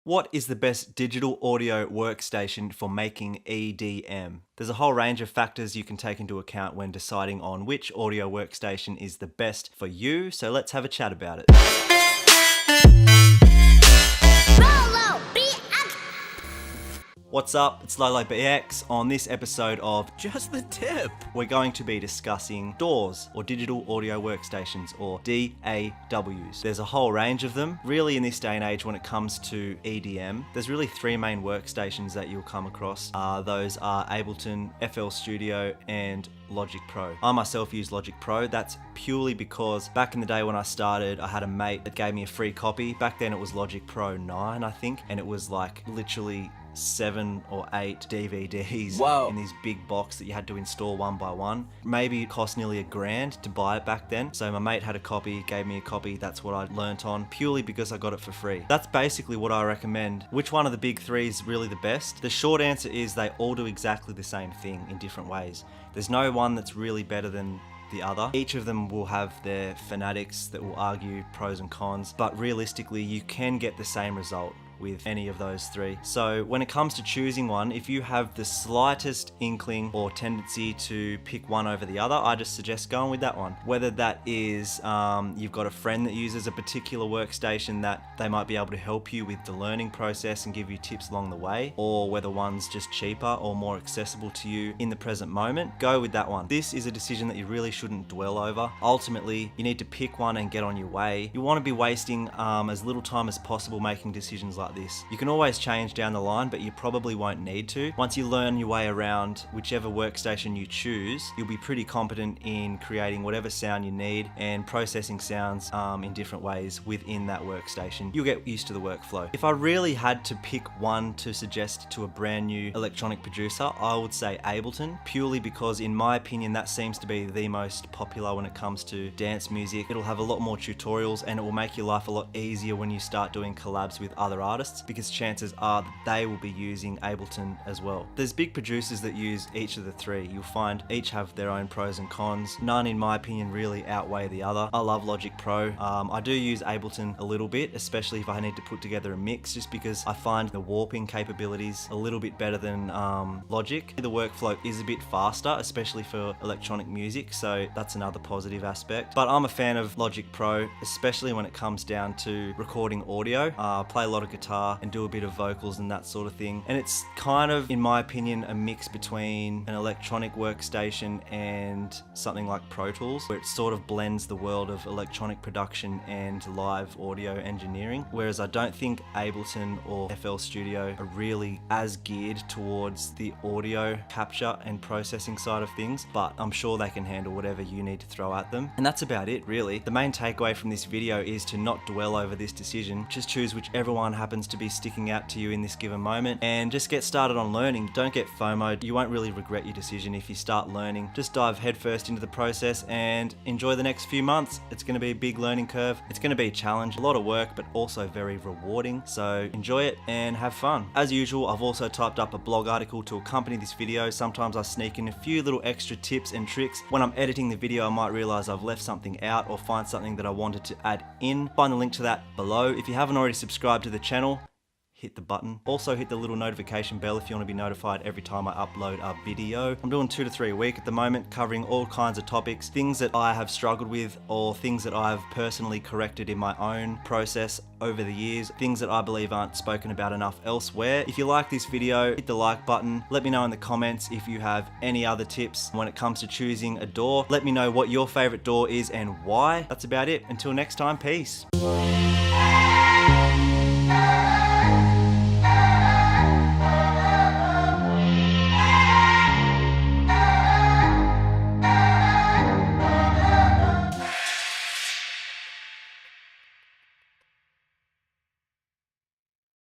What is the best digital audio workstation for making EDM? There's a whole range of factors you can take into account when deciding on which audio workstation is the best for you, so let's have a chat about it. LOLO BX! What's up? It's LOLO BX. On this episode of Just the Tip, we're going to be discussing DAWs, or digital audio workstations, or DAWs. There's a whole range of them. Really, in this day and age, when it comes to EDM, there's really three main workstations that you'll come across. Those are Ableton, FL Studio, and Logic Pro. I myself use Logic Pro. That's purely because back in the day when I started, I had a mate that gave me a free copy. Back then it was Logic Pro 9, I think, and it was like literally 7 or 8 DVDs in this big box that you had to install one by one. Maybe it cost nearly $1,000 to buy it back then. So my mate had a copy, gave me a copy. That's what I learnt on, purely because I got it for free. That's basically what I recommend. Which one of the big three is really the best? The short answer is they all do exactly the same thing in different ways. There's no one that's really better than the other. Each of them will have their fanatics that will argue pros and cons, but realistically you can get the same result with any of those three. So when it comes to choosing one, if you have the slightest inkling or tendency to pick one over the other, I just suggest going with that one. Whether that is you've got a friend that uses a particular workstation that they might be able to help you with the learning process and give you tips along the way, or whether one's just cheaper or more accessible to you in the present moment, go with that one. This is a decision that you really shouldn't dwell over. Ultimately, you need to pick one and get on your way. You want to be wasting as little time as possible making decisions like this. You can always change down the line, but you probably won't need to. Once you learn your way around whichever workstation you choose, you'll be pretty competent in creating whatever sound you need and processing sounds in different ways within that workstation. You'll get used to the workflow. If I really had to pick one to suggest to a brand new electronic producer, I would say Ableton, purely because in my opinion that seems to be the most popular when it comes to dance music. It'll have a lot more tutorials and it will make your life a lot easier when you start doing collabs with other artists, because chances are that they will be using Ableton as well. There's big producers that use each of the three. You'll find each have their own pros and cons. None, in my opinion, really outweigh the other. I love Logic Pro. I do use Ableton a little bit, especially if I need to put together a mix, just because I find the warping capabilities a little bit better than Logic. The workflow is a bit faster, especially for electronic music, so that's another positive aspect. But I'm a fan of Logic Pro, especially when it comes down to recording audio. I play a lot of guitar and do a bit of vocals and that sort of thing, and it's kind of, in my opinion, a mix between an electronic workstation and something like Pro Tools, where it sort of blends the world of electronic production and live audio engineering, whereas I don't think Ableton or FL Studio are really as geared towards the audio capture and processing side of things, but I'm sure they can handle whatever you need to throw at them. And that's about it, really. The main takeaway from this video is to not dwell over this decision. Just choose whichever one happens to be sticking out to you in this given moment and just get started on learning. Don't get FOMO'd. You won't really regret your decision if you start learning. Just dive headfirst into the process and enjoy the next few months. It's going to be a big learning curve. It's going to be a challenge, a lot of work, but also very rewarding. So enjoy it and have fun. As usual, I've also typed up a blog article to accompany this video. Sometimes I sneak in a few little extra tips and tricks. When I'm editing the video, I might realize I've left something out or find something that I wanted to add in. Find the link to that below. If you haven't already subscribed to the channel, hit the button. Also hit the little notification bell if you want to be notified every time I upload a video. I'm doing 2 to 3 a week at the moment, covering all kinds of topics, things that I have struggled with or things that I've personally corrected in my own process over the years, things that I believe aren't spoken about enough elsewhere. If you like this video, hit the like button. Let me know in the comments if you have any other tips when it comes to choosing a DAW. Let me know what your favorite DAW is and why. That's about it. Until next time, peace.